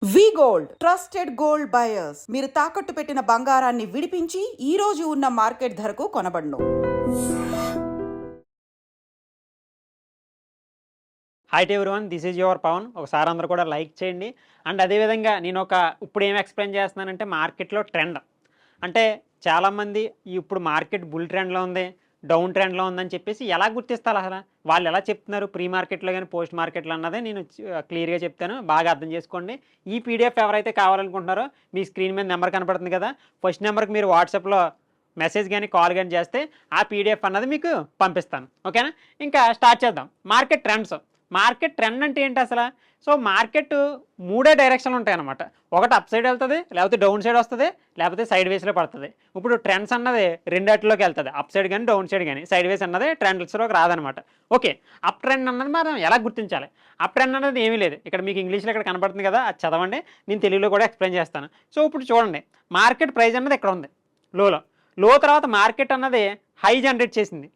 వి gold trusted gold buyers మీరు తాకట్టు పెట్టిన బంగారాన్ని విడిపించి ఈ రోజు ఉన్న మార్కెట్ ధరకు కొనబడును. Hi to everyone, this is your Pavan. ఒకసారి అందరూ కూడా లైక్ చేయండి. అండ్ అదేవిధంగా నేను ఇప్పుడు ఏం ఎక్స్ప్లెయిన్ చేస్తున్నానంటే మార్కెట్లో ట్రెండ్ అంటే చాలామంది ఇప్పుడు మార్కెట్ బుల్ ట్రెండ్లో ఉంది, డౌన్ ట్రెండ్లో ఉందని చెప్పేసి ఎలా గుర్తిస్తారు, అసలు వాళ్ళు ఎలా చెప్తున్నారు ప్రీ మార్కెట్లో కానీ పోస్ట్ మార్కెట్లో అన్నదే నేను క్లియర్గా చెప్తాను, బాగా అర్థం చేసుకోండి. ఈ పీడిఎఫ్ ఎవరైతే కావాలనుకుంటున్నారో మీ స్క్రీన్ మీద నెంబర్ కనపడుతుంది కదా, ఫస్ట్ నెంబర్కి మీరు వాట్సాప్లో మెసేజ్ కానీ కాల్ కానీ చేస్తే ఆ పీడిఎఫ్ అన్నది మీకు పంపిస్తాను. ఓకేనా? ఇంకా స్టార్ట్ చేద్దాం. Market trends. మార్కెట్ ట్రెండ్ అంటే ఏంటి అసలు? సో మార్కెట్ మూడే డైరెక్షన్లు ఉంటాయి అన్నమాట. ఒకటి అప్ సైడ్ వెళ్తుంది, లేకపోతే డౌన్ సైడ్ వస్తుంది, లేకపోతే సైడ్ వేస్లో పడుతుంది. ఇప్పుడు ట్రెండ్స్ అన్నది రెండిట్లోకి వెళ్తుంది, అప్ సైడ్ కానీ డౌన్ సైడ్ కానీ. సైడ్ వేస్ అన్నది ట్రెండ్స్లోకి రాదనమాట. ఓకే, అప్ ట్రెండ్ అన్నది మనం ఎలా గుర్తించాలి? అప్ ట్రెండ్ అన్నది ఏమీ లేదు, ఇక్కడ మీకు ఇంగ్లీష్లో ఇక్కడ కనపడుతుంది కదా, అది చదవండి, నేను తెలుగులో కూడా ఎక్స్ప్లెయిన్ చేస్తాను. సో ఇప్పుడు చూడండి, మార్కెట్ ప్రైస్ అన్నది ఇక్కడ ఉంది లో తర్వాత మార్కెట్ అన్నది హై జనరేట్ చేసింది.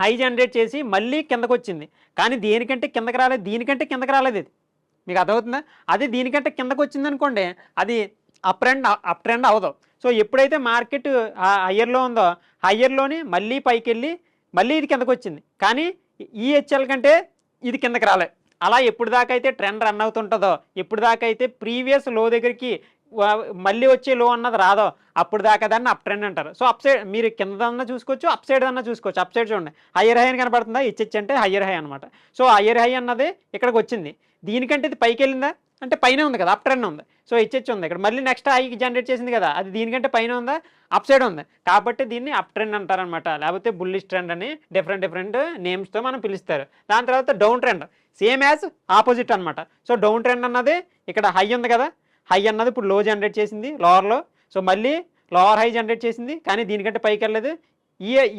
హై జనరేట్ చేసి మళ్ళీ కిందకు వచ్చింది, కానీ దేనికంటే కిందకి రాలేదు, దీనికంటే కిందకి రాలేదు. ఇది మీకు అర్థమవుతుందా? అది దీనికంటే కిందకు వచ్చింది అనుకోండి, అది అప్ ట్రెండ్ అవదు. సో ఎప్పుడైతే మార్కెట్ హయ్యర్లో ఉందో, హయ్యర్లోని మళ్ళీ పైకి వెళ్ళి మళ్ళీ ఇది కిందకు వచ్చింది, కానీ ఈ హెచ్ఎల్ కంటే ఇది కిందకి రాలేదు. అలా ఎప్పుడు దాకా అయితే ట్రెండ్ రన్ అవుతుంటుందో, ఎప్పుడు దాకా అయితే ప్రీవియస్ లో దగ్గరికి మళ్ళీ వచ్చే లో అన్నది రాదో, అప్పుడు దాకా దాన్ని అప్ ట్రెండ్ అంటారు. సో అప్ సైడ్ మీరు కిందన్నా చూసుకోవచ్చు, అప్ సైడ్ అన్నా చూసుకోవచ్చు. అప్ సైడ్ చూడండి, హయ్యర్ హై అని కనపడుతుందా, హెచ్హెచ్ అంటే హయ్యర్ హై అనమాట. సో హయ్యర్ హై అన్నది ఇక్కడికి వచ్చింది, దీనికంటే ఇది పైకి వెళ్ళిందా అంటే పైన ఉంది కదా, అప్ ట్రెండ్ ఉంది. సో హెచ్హెచ్ ఉంది ఇక్కడ, మళ్ళీ నెక్స్ట్ హైకి జనరేట్ చేసింది కదా, అది దీనికంటే పైన ఉందా, అప్ సైడ్ ఉంది, కాబట్టి దీన్ని అప్ ట్రెండ్ అంటారనమాట. లేకపోతే బుల్లిష్ ట్రెండ్ అని డిఫరెంట్ నేమ్స్తో మనం పిలుస్తారు. దాని తర్వాత down trend, same as opposite అనమాట. సో డౌన్ ట్రెండ్ అన్నది ఇక్కడ హై ఉంది కదా, హై అన్నది ఇప్పుడు లో జనరేట్ చేసింది లోవర్లో, సో మళ్ళీ లోవర్ హై జనరేట్ చేసింది, కానీ దీనికంటే పైకి వెళ్ళలేదు.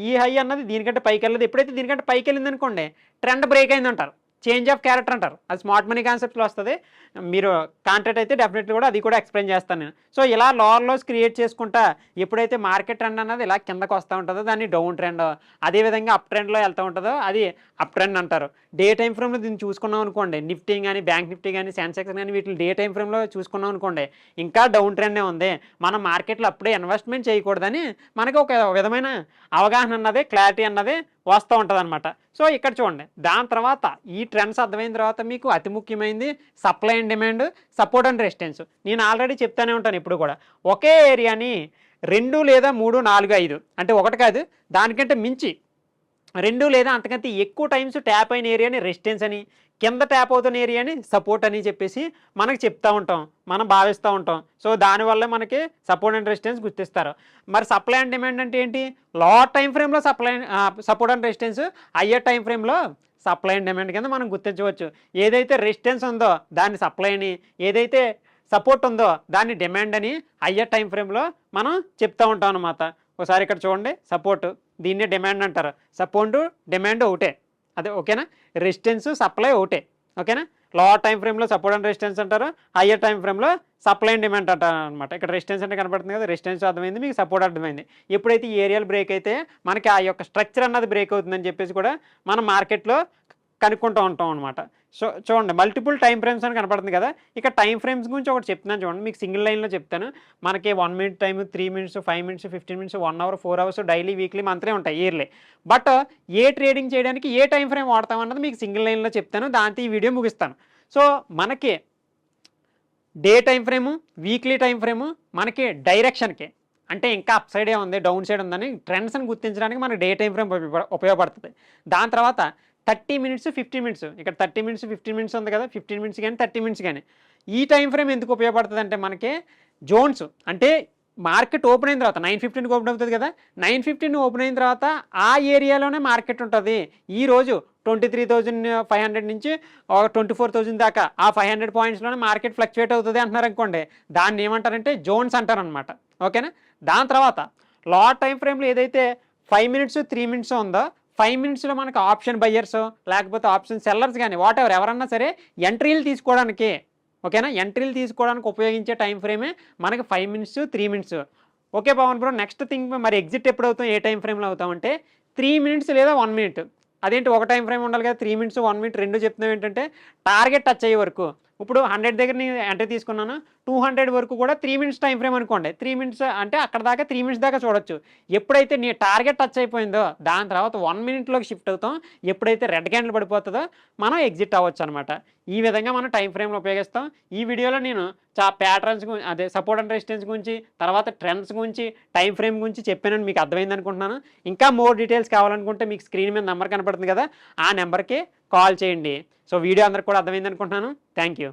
ఈ హై అన్నది దీనికంటే పైకి వెళ్ళలేదు. ఎప్పుడైతే దీనికంటే పైకి వెళ్ళింది అనుకోండి, ట్రెండ్ బ్రేక్ అయింది అంటారు, చేంజ్ ఆఫ్ క్యారెక్టర్ అంటారు. అది స్మార్ట్ మనీ కాన్సెప్ట్లో వస్తుంది, మీరు కాంటాక్ట్ అయితే డెఫినెట్లీ కూడా అది కూడా ఎక్స్ప్లెయిన్ చేస్తాను నేను. సో ఇలా లోవర్ లోస్ క్రియేట్ చేసుకుంటా ఎప్పుడైతే మార్కెట్ ట్రెండ్ అన్నది ఇలా కిందకు వస్తూ ఉంటుందో దాన్ని డౌన్ ట్రెండ్, అదేవిధంగా అప్ ట్రెండ్లో వెళ్తూ ఉంటుందో అది అప్ ట్రెండ్ అంటారు. డే టైం ఫ్రేమ్లో దీన్ని చూసుకున్నాం అనుకోండి, నిఫ్టీ కానీ బ్యాంక్ నిఫ్టీ కానీ సెన్సెక్స్ కానీ వీటిని డే టైం ఫ్రేమ్లో చూసుకున్నాం అనుకోండి, ఇంకా డౌన్ ట్రెండే ఉంది, మనం మార్కెట్లో అప్పుడే ఇన్వెస్ట్మెంట్ చేయకూడదని మనకి ఒక విధమైన అవగాహన అన్నది, క్లారిటీ అన్నది వస్తూ ఉంటుంది అనమాట. సో ఇక్కడ చూడండి, దాని తర్వాత ఈ ట్రెండ్స్ అర్థమైన తర్వాత మీకు అతి ముఖ్యమైనది supply and demand, support and resistance. నేను ఆల్రెడీ చెప్తానే ఉంటాను ఇప్పుడు కూడా, ఒకే ఏరియాని 2 లేదా 3, 4, 5 అంటే ఒకటి కాదు దానికంటే మించి 2 లేదా అంతకంటే ఎక్కువ టైమ్స్ ట్యాప్ అయిన ఏరియాని రెసిస్టెన్స్ అని, కింద ట్యాప్ అవుతున్న ఏరియాని సపోర్ట్ అని చెప్పేసి మనకు చెప్తూ ఉంటాం, మనం భావిస్తూ ఉంటాం. సో దానివల్ల మనకి సపోర్ట్ అండ్ రెసిస్టెన్స్ గుర్తిస్తారు. మరి సప్లై అండ్ డిమాండ్ అంటే ఏంటి? లో టైం ఫ్రేమ్లో support and resistance, higher time ఫ్రేమ్లో సప్లై అండ్ డిమాండ్ కింద మనం గుర్తించవచ్చు. ఏదైతే రెసిస్టెన్స్ ఉందో దాన్ని సప్లై అని, ఏదైతే సపోర్ట్ ఉందో దాన్ని డిమాండ్ అని హయ్యర్ టైం ఫ్రేమ్లో మనం చెప్తూ ఉంటాం అనమాట. ఒకసారి ఇక్కడ చూడండి, సపోర్టు దీన్నే డిమాండ్ అంటారు, సపోర్టు డిమాండ్ ఒకటే, అదే ఓకేనా? రెసిస్టెన్స్ సప్లై ఒకటే, ఓకేనా? లోవర్ టైం ఫ్రేమ్లో సపోర్ట్ అండ్ రెసిస్టెన్స్ అంటారు, హయ్యర్ టైం ఫ్రేమ్లో సప్లై అండ్ డిమాండ్ అంటారు అనమాట. ఇక్కడ రెసిస్టెన్స్ అంటే కనపడుతుంది కదా, రెసిస్టెన్స్ అర్థమైంది, మీకు సపోర్ట్ అర్థమైంది. ఎప్పుడైతే ఈ ఏరియాలు బ్రేక్ అయితే మనకి ఆ యొక్క స్ట్రక్చర్ అన్నది బ్రేక్ అవుతుందని చెప్పేసి కూడా మనం మార్కెట్లో కనుక్కుంటూ ఉంటాం అనమాట. సో చూడండి, మల్టిపుల్ టైం ఫ్రేమ్స్ అని కనపడుతుంది కదా, ఇక టైం ఫ్రేమ్స్ గురించి ఒకటి చెప్తున్నాను చూడండి, మీకు సింగిల్ లైన్లో చెప్తాను. మనకి 1 minute time, 3 minutes, 5 minutes, 15 minutes, 1 hour, 4 hours, daily, weekly, monthly ఉంటాయి, ఇయర్లీ. బట్ ఏ ట్రేడింగ్ చేయడానికి ఏ టైం ఫ్రేమ్ వాడతామన్నది మీకు సింగిల్ లైన్లో చెప్తాను, దాంతో ఈ వీడియో ముగిస్తాను. సో మనకి day time frame, weekly time frame మనకి డైరెక్షన్కి, అంటే ఇంకా అప్ సైడే ఉంది, డౌన్ సైడ్ ఉందని ట్రెండ్స్ని గుర్తించడానికి మనకి డే టైం ఫ్రేమ్ ఉపయోగపడుతుంది. దాని తర్వాత 30 మినిట్స్, 15 మినిట్స్, ఇక్కడ 30 మినిట్స్, 15 మినిట్స్ ఉంది కదా, 15 మినిట్స్ కానీ 30 మినిట్స్ కానీ ఈ టైం ఫ్రేమ్ ఎందుకు ఉపయోగపడుతుంది అంటే మనకి జోన్స్, అంటే మార్కెట్ ఓపెన్ అయిన తర్వాత 9:15కి ఓపెన్ అవుతుంది కదా, 9:15 ఓపెన్ అయిన తర్వాత ఆ ఏరియాలోనే మార్కెట్ ఉంటుంది. ఈరోజు 23,500 నుంచి 24,000 దాకా ఆ 500 పాయింట్స్లోనే మార్కెట్ ఫ్లక్చువేట్ అవుతుంది అంటున్నారు అనుకోండి, దాన్ని ఏమంటారంటే జోన్స్ అంటారనమాట, ఓకేనా? దాని తర్వాత లో టైం ఫ్రేమ్లో ఏదైతే 5 మినిట్స్, 3 మినిట్స్ ఉందో 5 మినిట్స్లో మనకు ఆప్షన్ బయ్యర్స్ లేకపోతే ఆప్షన్ సెల్లర్స్ కానీ వాట్ ఎవర్ ఎవరన్నా సరే ఎంట్రీలు తీసుకోవడానికి, ఓకేనా, ఎంట్రీలు తీసుకోవడానికి ఉపయోగించే టైం ఫ్రేమే మనకి 5 minutes, 3 minutes. Okay Pavan bro, next thing మరి ఎగ్జిట్ ఎప్పుడు అవుతాం, ఏ టైం ఫ్రేమ్లో అవుతామంటే 3 మినిట్స్ లేదా 1 మినిట్. అదేంటి ఒక టైం ఫ్రేమ్ ఉండాలి కదా, 3 మినిట్స్, 1 మినిట్ రెండు చెప్తున్నాం ఏంటంటే టార్గెట్ టచ్ అయ్యే వరకు. ఇప్పుడు 100 దగ్గర నేను ఎంట్రీ తీసుకున్నాను, 200 వరకు కూడా 3 మినిట్స్ టైం ఫ్రేమ్ అనుకోండి. 3 మినిట్స్ అంటే అక్కడ దాకా 3 మినిట్స్ దాకా చూడొచ్చు. ఎప్పుడైతే నీ టార్గెట్ టచ్ అయిపోయిందో దాని తర్వాత 1 మినిట్లోకి షిఫ్ట్ అవుతాం. ఎప్పుడైతే రెడ్ క్యాండిల్ పడిపోతుందో మనం ఎగ్జిట్ అవ్వచ్చు అనమాట. ఈ విధంగా మనం టైం ఫ్రేమ్లో ఉపయోగిస్తాం. ఈ వీడియోలో నేను ప్యాటర్న్స్ అదే సపోర్ట్ అండ్ రెసిస్టెన్స్ గురించి, తర్వాత ట్రెండ్స్ గురించి, టైం ఫ్రేమ్ గురించి చెప్పానని మీకు అర్థమైంది అనుకుంటున్నాను. ఇంకా మోర్ డీటెయిల్స్ కావాలనుకుంటే మీకు స్క్రీన్ మీద నెంబర్ కనపడుతుంది కదా, ఆ నెంబర్కి కాల్ చేయండి. సో వీడియో అందరికి కూడా అర్థమైంది అనుకుంటున్నాను. Thank you.